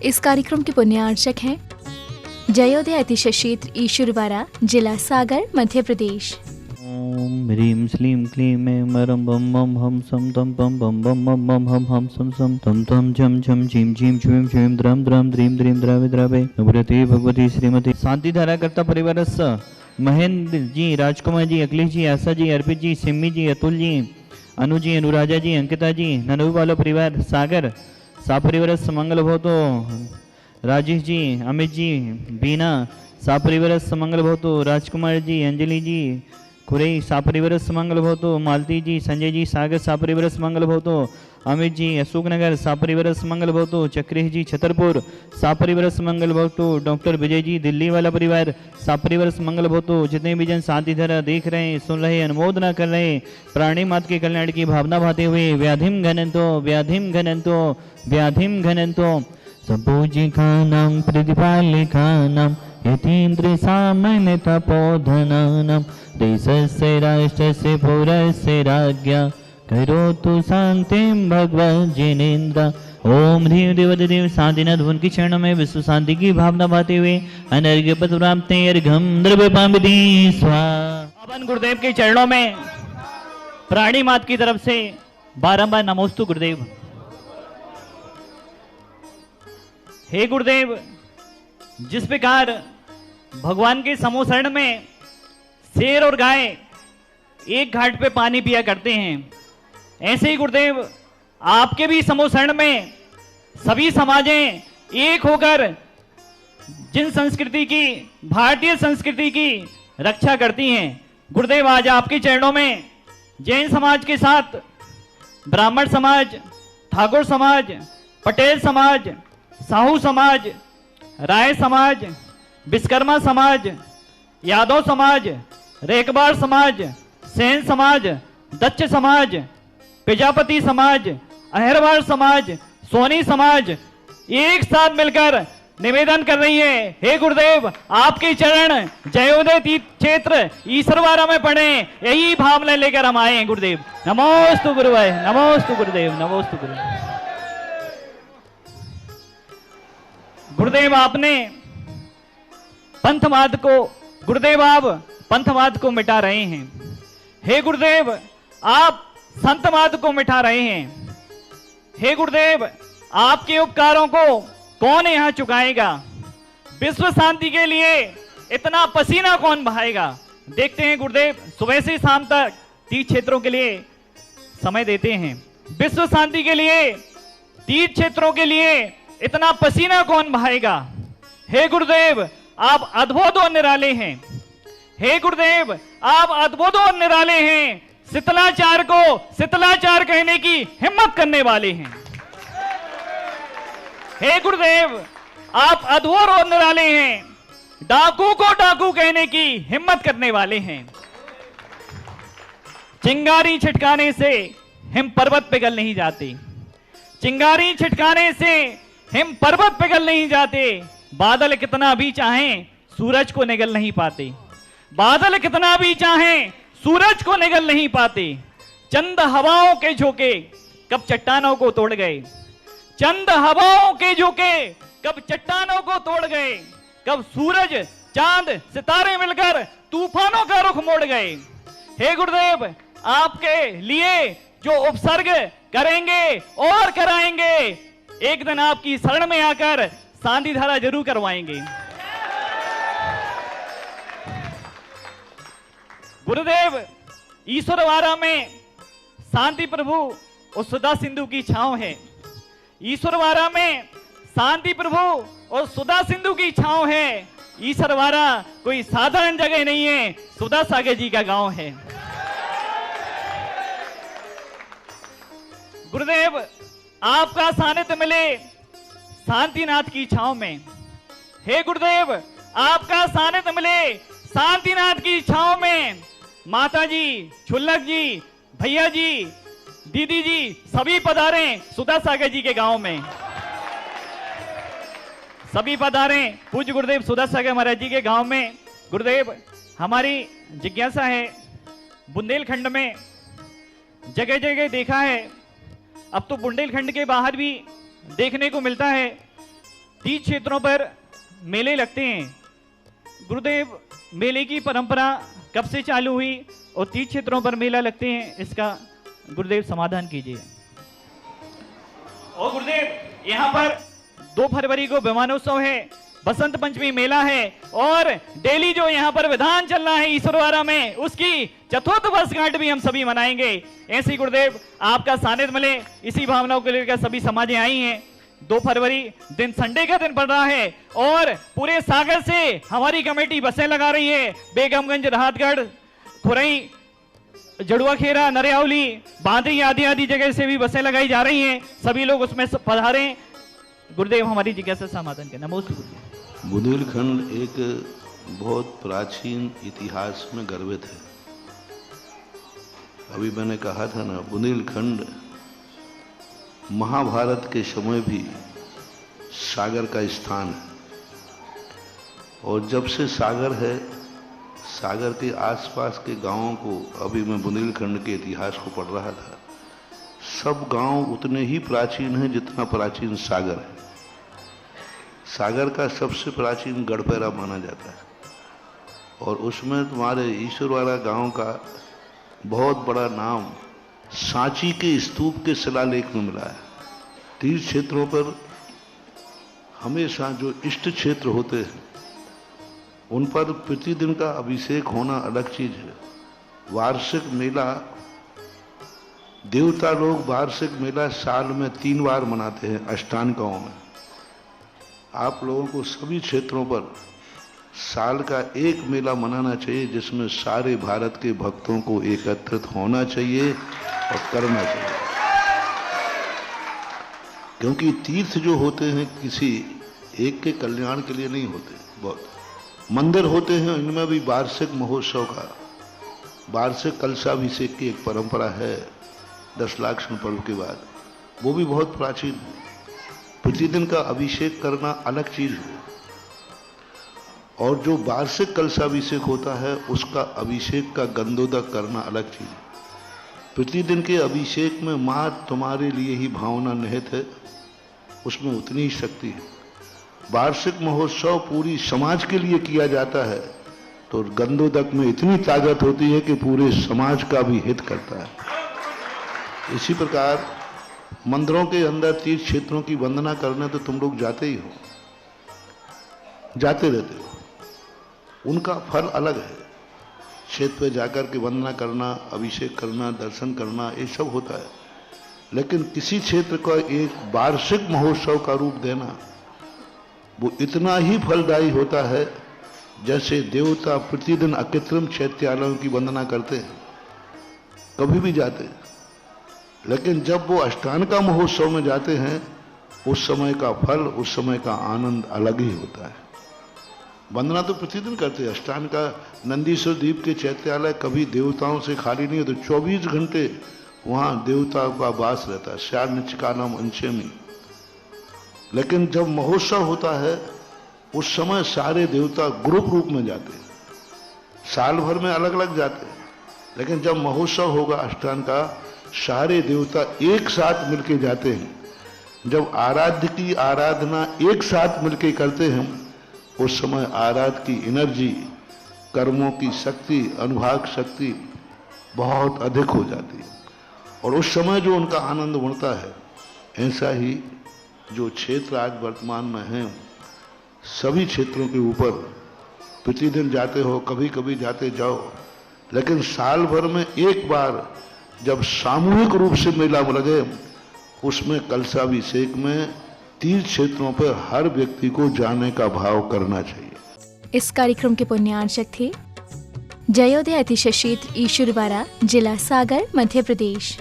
इस कार्यक्रम के पुण्यार्चक हैं जयोदय अतिशय क्षेत्र ईश्वरवाड़ा, जिला सागर, मध्य प्रदेश। ओम ह्रीं श्लीं क्लीं ऐं मरं बम बम हम सम तम पम बम बम बम बम हम सम सम तम तम झम झम झीम झीम झूम झूम द्रम द्रम द्रीम द्रीम द्रावे द्रावे नवरते भगवती श्रीमती शांति धारा करता परिवारस्य महेंद्र जी, राजकुमार जी, अखिलेश जी, आशा जी, अर्पित जी, सिम्मी जी, अतुल जी, अनु जी, अनुराजा जी, अंकिता जी, ननू वाला परिवार सागर सा परिवार मंगल भवतो, राजेश जी, अमित जी, बीना सा परिवार मंगल भवतो, राजकुमार जी, अंजलि जी, खुरई सा परिवार मंगल भवतो, मालती जी, संजय जी, सागर सा परिवार मंगल भवतो, अमित जी, अशोकनगर सा परिवार मंगल भवतो, चक्रेश जी, छतरपुर सा परिवार मंगल भवतो, डॉक्टर विजय जी, दिल्ली वाला परिवार सा परिवार मंगल भवतो। जितने भी जन शांति धारा देख रहे हैं, सुन रहे हैं, अनुमोदना कर रहे हैं, प्राणी मात के कल्याण की भावना भाते हुए व्याधिम घनंतो व्याधिम घनंतो व्याधिम घनंतो सबूजिकानां प्रतिपालिकानां यतीन्द्र सामान्य तपोधनानां देशस्य राष्ट्रस्य पौरस्य राज्ञा करोतु शांतिं भगवत् जिनेन्द्र। ओम ह्रीं देवदेव शांतिनाथ उनके चरणों में विश्व शांति की भावना भाते हुए अनर्घ्य पद प्राप्त अर्घ्यम द्रव्य पामिति स्वाहा। पावन गुरुदेव के चरणों में प्राणी मात की तरफ से बारंबार नमोस्तु गुरुदेव। हे गुरुदेव, जिस प्रकार भगवान के समोसरण में शेर और गाय एक घाट पे पानी पिया करते हैं, ऐसे ही गुरुदेव आपके भी समोसरण में सभी समाजें एक होकर जिन संस्कृति की, भारतीय संस्कृति की रक्षा करती हैं, गुरुदेव आज आपके चरणों में जैन समाज के साथ ब्राह्मण समाज, ठाकुर समाज, पटेल समाज, साहू समाज, राय समाज, विश्वकर्मा समाज, यादव समाज, रेखबार समाज, सेन समाज, दच्च समाज, प्रजापति समाज, अहिरवार समाज, सोनी समाज एक साथ मिलकर निवेदन कर रही है, हे गुरुदेव आपके चरण जयोदय तीर्थ क्षेत्र ईश्वरवाड़ा में पड़े, यही भावना लेकर हम आए हैं गुरुदेव। नमोस्तु गुरुवाय, नमोस्तु गुरुदेव, नमोस्तु गुरुदेव। गुरुदेव आपने पंथवाद को, गुरुदेव आप पंथवाद को मिटा रहे हैं। हे गुरुदेव आप संतवाद को मिटा रहे हैं। हे गुरुदेव आपके उपकारों को कौन यहां चुकाएगा? विश्व शांति के लिए इतना पसीना कौन बहाएगा? देखते हैं गुरुदेव सुबह से शाम तक तीर्थ क्षेत्रों के लिए समय देते हैं। विश्व शांति के लिए, तीर्थ क्षेत्रों के लिए इतना पसीना कौन बहाएगा? हे गुरुदेव आप अद्भुत और निराले हैं। हे गुरुदेव आप अद्भुत और निराले हैं। शीतलाचार को शीतलाचार कहने की हिम्मत करने वाले हैं। हे गुरुदेव आप अद्भुत और निराले हैं। डाकू को डाकू कहने की हिम्मत करने वाले हैं। चिंगारी छिटकाने से हिम पर्वत पिघल नहीं जाते। चिंगारी छिटकाने से हिम पर्वत पिघल नहीं जाते। बादल कितना भी चाहें सूरज को निगल नहीं पाते। बादल कितना भी चाहें सूरज को निगल नहीं पाते। चंद हवाओं के झोंके कब चट्टानों को तोड़ गए। चंद हवाओं के झोंके कब चट्टानों को तोड़ गए। कब सूरज, चांद, सितारे मिलकर तूफानों का रुख मोड़ गए। हे गुरुदेव आपके लिए जो उपसर्ग करेंगे और कराएंगे, एक दिन आपकी शरण में आकर शांति धारा जरूर करवाएंगे। गुरुदेव ईश्वरवाड़ा में शांति प्रभु और सुधा सिंधु की छांव है। ईश्वरवाड़ा में शांति प्रभु और सुधा सिंधु की छांव है। ईश्वरवाड़ा कोई साधारण जगह नहीं है, सुधा सागर जी का गांव है। गुरुदेव आपका सानिध्य मिले शांतिनाथ की छांव में। हे गुरुदेव आपका सानिध्य मिले शांतिनाथ की छांव में। माता जी, छुल्लक जी, भैया जी, दीदी जी सभी पधारे सुधा सागर जी के गांव में। सभी पधारे पूज्य गुरुदेव सुधा सागर महाराज जी के गांव में। गुरुदेव हमारी जिज्ञासा है, बुंदेलखंड में जगह जगह देखा है, अब तो बुंदेलखंड के बाहर भी देखने को मिलता है 30 क्षेत्रों पर मेले लगते हैं। गुरुदेव, मेले की परंपरा कब से चालू हुई और 30 क्षेत्रों पर मेला लगते हैं, इसका गुरुदेव समाधान कीजिए। और गुरुदेव, यहाँ पर 2 फरवरी को विमानोत्सव है, बसंत पंचमी मेला है और डेली जो यहाँ पर विधान चल रहा है ईश्वरवारा में, उसकी चतुर्थ वर्षगांठ भी हम सभी मनाएंगे। ऐसी गुरुदेव आपका सानिध्य मिले, इसी भावनाओं को लेकर सभी समाजें आई हैं। 2 फरवरी दिन संडे का दिन पड़ रहा है और पूरे सागर से हमारी कमेटी बसें लगा रही है। बेगमगंज, राहतगढ़, खुरई, जड़ुआखेरा, नरियावली, बांदरी आदि जगह से भी बसें लगाई जा रही हैं। सभी लोग उसमें पधारें। गुरुदेव हमारी जिज्ञासा समाधान करना। नमस्कार। बुंदेलखंड एक बहुत प्राचीन इतिहास में गर्वित है। अभी मैंने कहा था ना, बुंदेलखंड महाभारत के समय भी सागर का स्थान है और जब से सागर है, सागर के आसपास के गांवों को, अभी मैं बुंदेलखंड के इतिहास को पढ़ रहा था, सब गांव उतने ही प्राचीन हैं जितना प्राचीन सागर है। सागर का सबसे प्राचीन गढ़पैरा माना जाता है और उसमें तुम्हारे ईश्वरवाड़ा गांव का बहुत बड़ा नाम सांची के स्तूप के शिलालेख में मिला है। 30 क्षेत्रों पर हमेशा जो इष्ट क्षेत्र होते हैं उन पर प्रतिदिन का अभिषेक होना अलग चीज है। वार्षिक मेला, देवता लोग वार्षिक मेला साल में 3 बार मनाते हैं अष्टांगाओं में। आप लोगों को सभी क्षेत्रों पर साल का एक मेला मनाना चाहिए जिसमें सारे भारत के भक्तों को एकत्रित होना चाहिए और करना चाहिए, क्योंकि तीर्थ जो होते हैं किसी एक के कल्याण के लिए नहीं होते। बहुत मंदिर होते हैं, इनमें भी वार्षिक महोत्सव का, वार्षिक कलशाभिषेक की एक परंपरा है 10 लाख पर्व के बाद, वो भी बहुत प्राचीन है। प्रतिदिन का अभिषेक करना अलग चीज है और जो वार्षिक कलशाभिषेक होता है उसका अभिषेक का गंधोदक करना अलग चीज है। प्रतिदिन के अभिषेक में मां तुम्हारे लिए ही भावना निहित है, उसमें उतनी ही शक्ति है। वार्षिक महोत्सव पूरी समाज के लिए किया जाता है तो गंधोदक में इतनी ताकत होती है कि पूरे समाज का भी हित करता है। इसी प्रकार मंदिरों के अंदर 30 क्षेत्रों की वंदना करने तो तुम लोग जाते ही हो, जाते रहते हो, उनका फल अलग है। क्षेत्र पे जाकर के वंदना करना, अभिषेक करना, दर्शन करना, ये सब होता है, लेकिन किसी क्षेत्र का एक वार्षिक महोत्सव का रूप देना वो इतना ही फलदायी होता है जैसे देवता प्रतिदिन अकृत्रिम चैत्यालयों की वंदना करते हैं, कभी भी जाते हैं, लेकिन जब वो अष्टांगा महोत्सव में जाते हैं उस समय का फल, उस समय का आनंद अलग ही होता है। वंदना तो प्रतिदिन करते हैं। अष्टांगा नंदीश्वर द्वीप के चैत्यालय कभी देवताओं से खाली नहीं होते, 24 घंटे वहां देवताओं का वास रहता है, श्यार निचकालम अंशमी। लेकिन जब महोत्सव होता है उस समय सारे देवता ग्रुप रूप में जाते हैं, साल भर में अलग अलग जाते हैं, लेकिन जब महोत्सव होगा अष्टांगा, सारे देवता एक साथ मिलके जाते हैं। जब आराध्य की आराधना एक साथ मिलके करते हैं उस समय आराध्य की एनर्जी, कर्मों की शक्ति, अनुभाग शक्ति बहुत अधिक हो जाती है और उस समय जो उनका आनंद बढ़ता है। ऐसा ही जो क्षेत्र आज वर्तमान में हैं, सभी क्षेत्रों के ऊपर प्रतिदिन जाते हो, कभी कभी जाते जाओ, लेकिन साल भर में एक बार जब सामूहिक रूप से मेला लगे उसमें कलशाभिषेक में 30 क्षेत्रों पर हर व्यक्ति को जाने का भाव करना चाहिए। इस कार्यक्रम के पुण्यार्चक थे जयोदय अतिशय क्षेत्र ईश्वरवाड़ा, जिला सागर, मध्य प्रदेश।